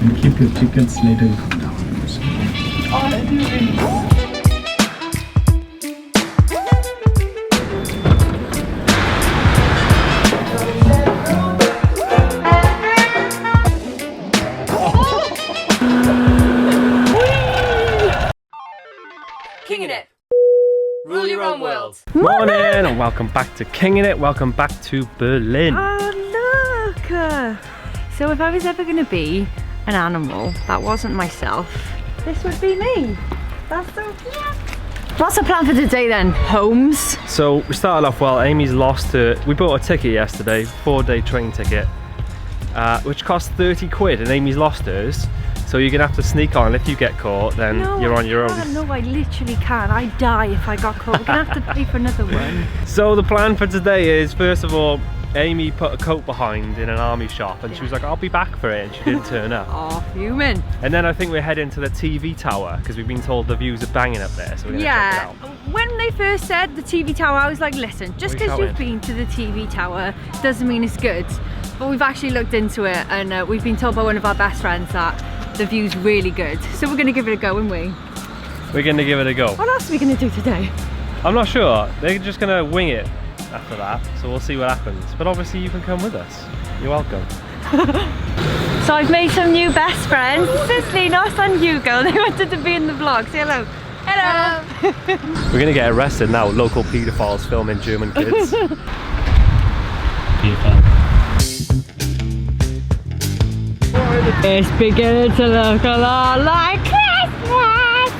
And keep your tickets later you come down. Oh, that'd be really cool. Kinging it! Rule your own world! Morning and welcome back to Kinging It. Welcome back to Berlin. Oh, look! So if I was ever going to be an animal that wasn't myself, this would be me. That's so cute. What's the plan for today then, Holmes? So we started off well. Amy's lost her. We bought a ticket yesterday, 4-day train ticket, which cost 30 quid, and Amy's lost hers. So you're gonna have to sneak on. If you get caught, then you're on your own. No, I literally can't. I'd die if I got caught. We're gonna have to pay for another one. So the plan for today is, first of all, Aimee put a coat behind in an army shop, and she was like, I'll be back for it, and she didn't turn up. Oh, human. And then I think we're heading to the TV tower, because we've been told the views are banging up there, so we're gonna check it out. When they first said the TV tower, I was like, listen, just because you've been to the TV tower doesn't mean it's good. But we've actually looked into it, and we've been told by one of our best friends that the view's really good. So we're gonna give it a go, aren't we? We're gonna give it a go. What else are we gonna do today? I'm not sure. They're just gonna wing it after that, so we'll see what happens. But obviously you can come with us. You're welcome. So I've made some new best friends. This is Linus and Hugo. They wanted to be in the vlog. Say hello. Hello. We're gonna get arrested now. Local paedophiles filming German kids. It's beginning to look a lot like Christmas.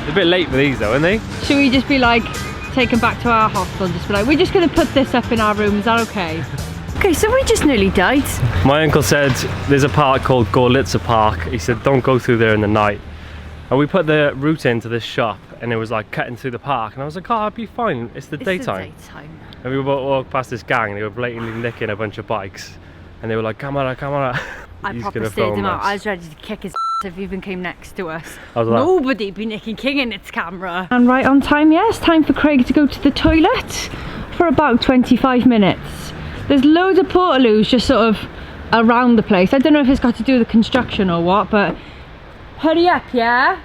They're a bit late for these though, aren't they? Should we just be like, take them back to our hostel and just be like, we're just going to put this up in our room, is that okay? Okay, so we just nearly died. My uncle said there's a park called Gorlitzer Park. He said don't go through there in the night. And we put the route into this shop and it was like cutting through the park, and I was like, oh, I'd be fine, it's the daytime. And we walked past this gang and they were blatantly nicking a bunch of bikes. And they were like, camera, camera. I proper stared him out. I was ready to kick his if he even came next to us. Nobody'd be nicking King in its camera. And right on time, yes, time for Craig to go to the toilet for about 25 minutes. There's loads of portaloos just sort of around the place. I don't know if it's got to do with the construction or what, but hurry up, yeah?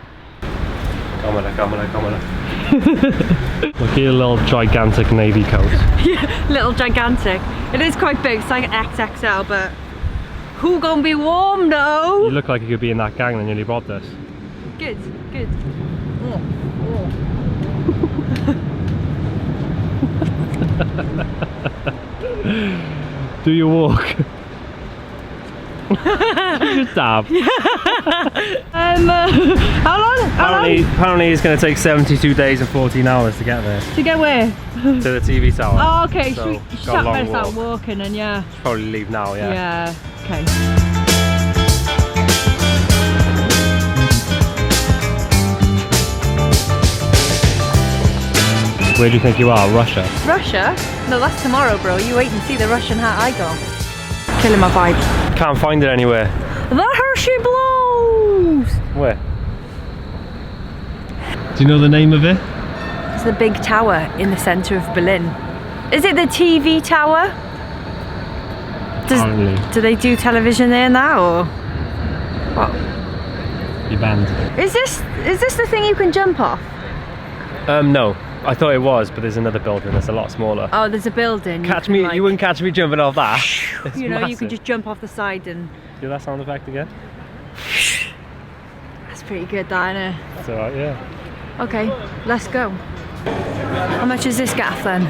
Camera, camera, camera. Look at your little gigantic navy coat. Yeah, little gigantic. It is quite big, it's like an XXL, but who gonna be warm though? You look like you could be in that gang that nearly robbed us. Good, good. Do you walk? Just dab. How long? Apparently it's going to take 72 days and 14 hours to get there. To get where? To the TV tower. Oh, okay. So, we better start walking and yeah. Should probably leave now, yeah. Yeah, okay. Where do you think you are? Russia? Russia? No, that's tomorrow, bro. You wait and see the Russian hat I got. Killing my vibe. Can't find it anywhere. The Hershey blows! Where? Do you know the name of it? It's the big tower in the centre of Berlin. Is it the TV tower? Do they do television there now, or what? You're banned. Is this the thing you can jump off? No. I thought it was, but there's another building that's a lot smaller. Oh, there's a building. You wouldn't catch me jumping off that. It's you know, massive. you can just jump off the side and... Do that sound effect again? That's pretty good, that, isn't it? That's alright, yeah. Okay, let's go. How much is this gaff then?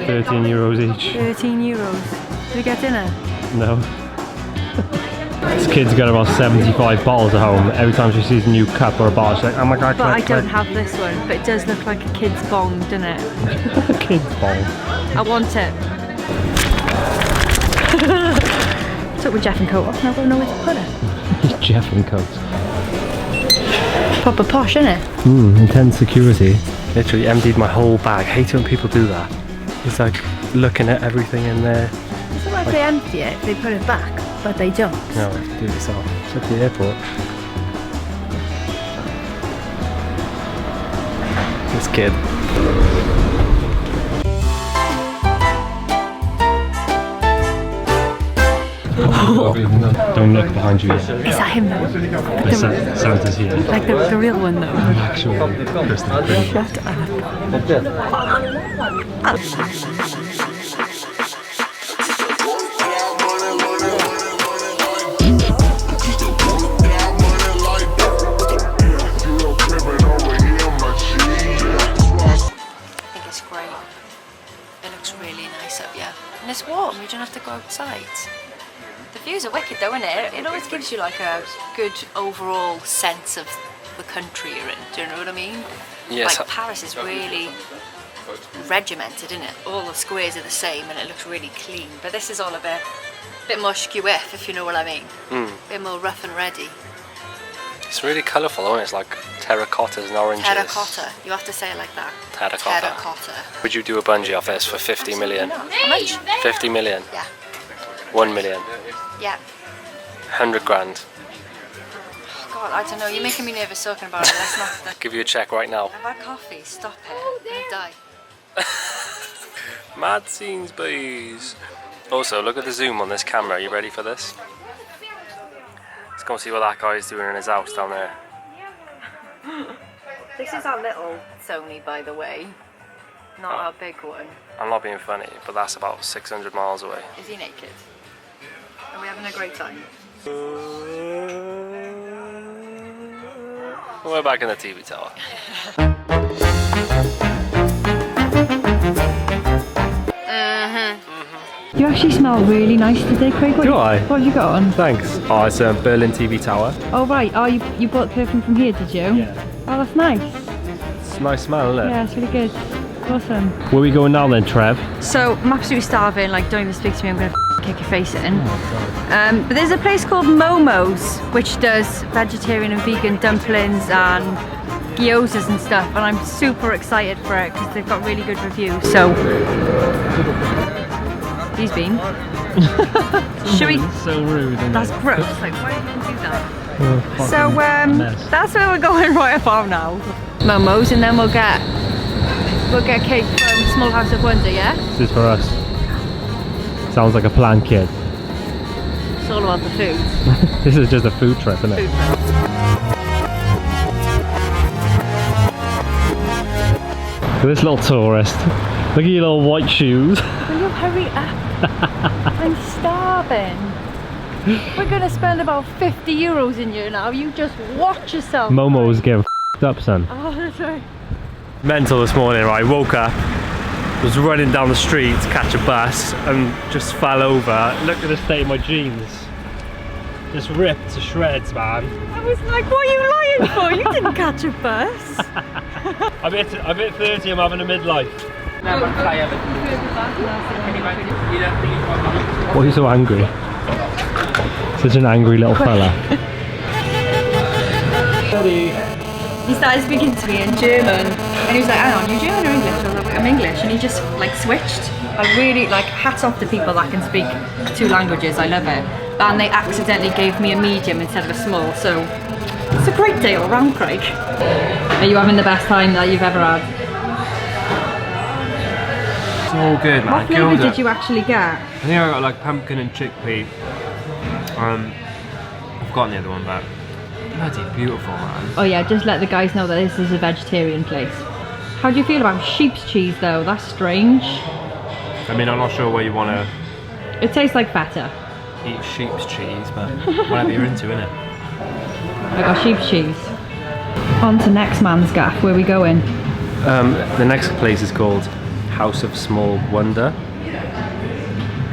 13 euros each. 13 euros. Do we get dinner? No. This kid's got about 75 bottles at home. Every time she sees a new cup or a bottle, she's like, oh my god, but I don't have this one, but it does look like a kid's bong, doesn't it? A kid's bong. I want it. Took my Jeff and coat off and I don't know where to put it. Jeff and coat. Proper posh, isn't it? Intense security. Literally emptied my whole bag. Hate when people do that. It's like looking at everything in there. It's not like they empty it, they put it back, but they don't. No, do it yourself. It's at the airport. This kid. Don't look behind you yet. Is that him though? Santa's here. Like the real one though? Actually, Shut up. And it's warm, you don't have to go outside. The views are wicked though, isn't it? It always gives you like a good overall sense of the country you're in, do you know what I mean? Yes. Like Paris is really regimented, isn't it? All the squares are the same and it looks really clean, but this is all a bit more skew-if, if you know what I mean. A bit more rough and ready. It's really colourful, isn't it? It's like terracottas and oranges. Terracotta, you have to say it like that. Terracotta. Terracotta. Would you do a bungee off this for 50 million? How much? 50 million? Yeah. 1 million? Yeah. 100 grand? Oh God, I don't know, you're making me nervous talking about it. Let's not. Give you a check right now. I've had coffee, stop it. I'm gonna die. Mad scenes, boys. Also, look at the zoom on this camera. Are you ready for this? Let's go and see what that guy's doing in his house down there. This is our little Sony, by the way, not our big one. I'm not being funny, but that's about 600 miles away. Is he naked? Are we having a great time? We're back in the TV tower. You actually smell really nice today, Craig. Do I? What have you got on? Thanks. Oh, it's a Berlin TV tower. Oh right, oh you bought perfume from here, did you? Yeah. Oh, that's nice. It's a nice smell, isn't it? Yeah, it's really good. Awesome. Where are we going now then, Trev? So, I'm absolutely starving, like don't even speak to me, I'm gonna kick your face in. But there's a place called Momo's, which does vegetarian and vegan dumplings and gyozas and stuff, and I'm super excited for it because they've got really good reviews, so... He's been. Should we? So rude. That's gross. Like, why did you do that? So that's where we're going right about now. Momo's, and then we'll get cake from Small House of Wonder. Yeah. This is for us. Sounds like a plan, kid. It's all about the food. This is just a food trip, isn't it? Look at this little tourist. Look at your little white shoes. Will you hurry up? I'm starving. We're gonna spend about 50 euros in here now. You just watch yourself. Momo's getting up, son. Oh, that's right. Mental this morning, right? Woke up, was running down the street to catch a bus and just fell over. Look at the state of my jeans. Just ripped to shreds, man. I was like, what are you lying for? You didn't catch a bus. I'm hit 30, I'm having a midlife. Why are you so angry? Such an angry little fella. He started speaking to me in German and he was like, hang on, you German or English? I was like, I'm English, and he just like switched. I really like, hats off to people that can speak 2 languages, I love it. And they accidentally gave me a medium instead of a small, so it's a great day all round, Craig. Are you having the best time that you've ever had? It's all good, man. What flavour did you actually get? I think I got like pumpkin and chickpea. I've forgotten the other one, but bloody beautiful, man. Oh yeah, just let the guys know that this is a vegetarian place. How do you feel about sheep's cheese though? That's strange. I mean, I'm not sure where you want to It tastes like feta. eat sheep's cheese, but whatever you're into, innit? I got sheep's cheese. On to next man's gaff. Where are we going? The next place is called House of Small Wonder.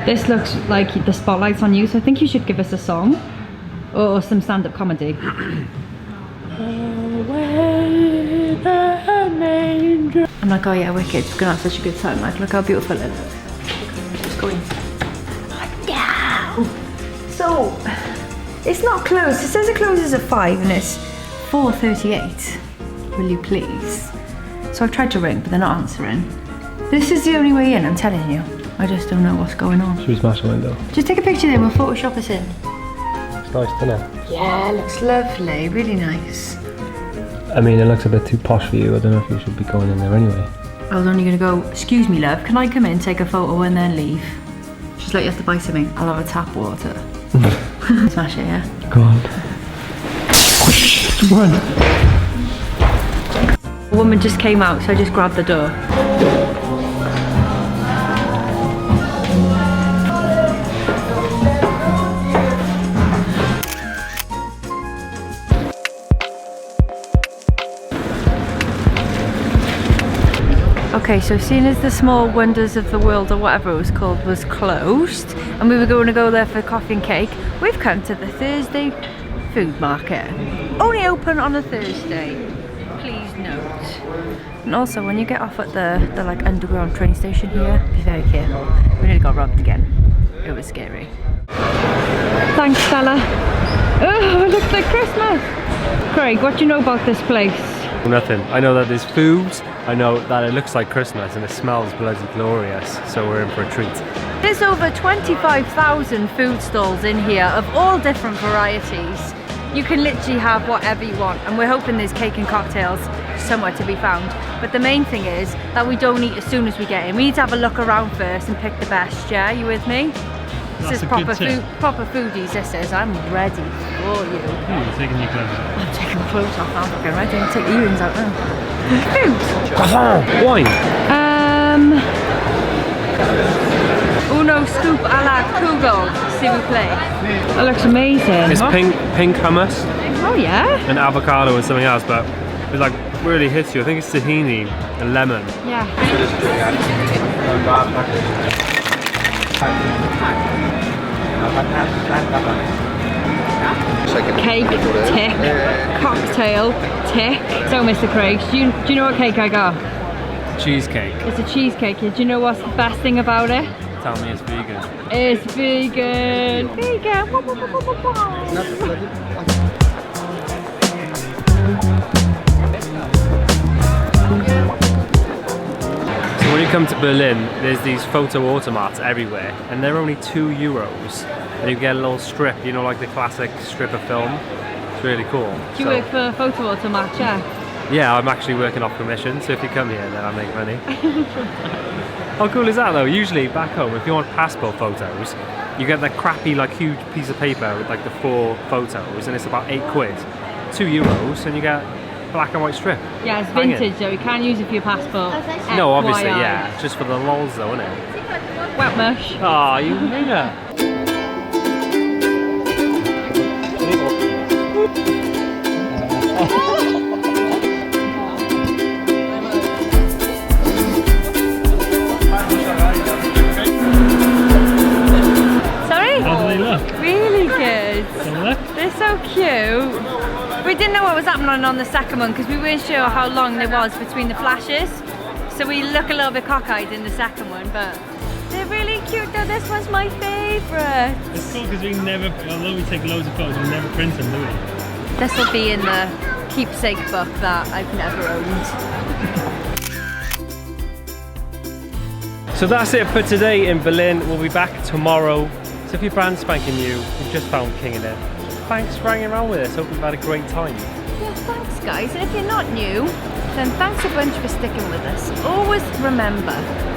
This looks like the spotlight's on you, so I think you should give us a song or some stand-up comedy. I'm like, oh yeah, wicked. We're gonna have such a good time. Like, look how beautiful it is. Just going. Yeah. So, it's not closed. It says it closes at 5 and it's 4:38. Will you please? So I've tried to ring, but they're not answering. This is the only way in, I'm telling you. I just don't know what's going on. Should we smash the window? Just take a picture then, we'll Photoshop us in. It's nice, doesn't it? Yeah, it looks lovely, really nice. I mean, it looks a bit too posh for you. I don't know if you should be going in there anyway. I was only gonna go, excuse me love, can I come in, take a photo and then leave? She's like, you have to buy something. I'll have a tap water. Smash it, yeah. Go on. Run. A woman just came out, so I just grabbed the door. Okay, so seeing as the Small Wonders of the World or whatever it was called was closed and we were going to go there for coffee and cake, we've come to the Thursday food market. Only open on a Thursday, please note. And also when you get off at the like underground train station here, be very careful. We nearly got robbed again. It was scary. Thanks, fella. Oh, it looks like Christmas. Craig, what do you know about this place? Nothing. I know that there's food. I know that it looks like Christmas and it smells bloody glorious, so we're in for a treat. There's over 25,000 food stalls in here of all different varieties. You can literally have whatever you want, and we're hoping there's cake and cocktails somewhere to be found. But the main thing is that we don't eat as soon as we get in. We need to have a look around first and pick the best, yeah? You with me? This is proper foodies, this is. I'm ready for you. Oh, you're taking your clothes off. I'm taking my clothes off, I'm fucking ready. I'll take the earrings out now. Food! Wine! Uno scoop a la Kugel, s'il vous plaît. That looks amazing. It's pink hummus. Oh yeah? And avocado and something else, but it like really hits you. I think it's tahini and lemon. Yeah. Cake, tick. Cocktail, tick. So Mr. Craig, do you know what cake I got? Cheesecake. It's a cheesecake. Do you know what's the best thing about it? Tell me it's vegan. It's vegan. Vegan. So when you come to Berlin, there's these photo automats everywhere, and they're only €2. And you get a little strip, you know, like the classic strip of film. It's really cool. Do you work for Photo Automat, yeah? Yeah, I'm actually working off commission, so if you come here, then I make money. How cool is that though? Usually back home, if you want passport photos, you get that crappy, like huge piece of paper with like the 4 photos, and it's about £8. €2, and you get black and white strip. Yeah, it's vintage though, you can't use it for your passport. No, obviously, FYI. yeah. Just for the lols though, isn't it? Wet mush. Oh, you mean it? Sorry? How do they look? Really good. Look. They're so cute. We didn't know what was happening on the second one because we weren't sure how long there was between the flashes. So we look a little bit cockeyed in the second one, but they're really cute though. This one's my favourite. It's cool because we never, although we take loads of photos, we never print them, do we? This will be in the keepsake book that I've never owned. So that's it for today in Berlin. We'll be back tomorrow. So if you're brand spanking new, you've just found King in it. Thanks for hanging around with us. Hope you've had a great time. Yeah, thanks guys. And if you're not new, then thanks a bunch for sticking with us. Always remember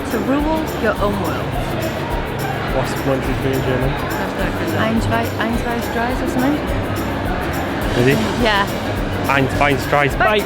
to rule your own world. What's 1, 2, 3 in German? Eins, zwei, drei or something? Is he? Yeah. Eins, zwei, drei, bye.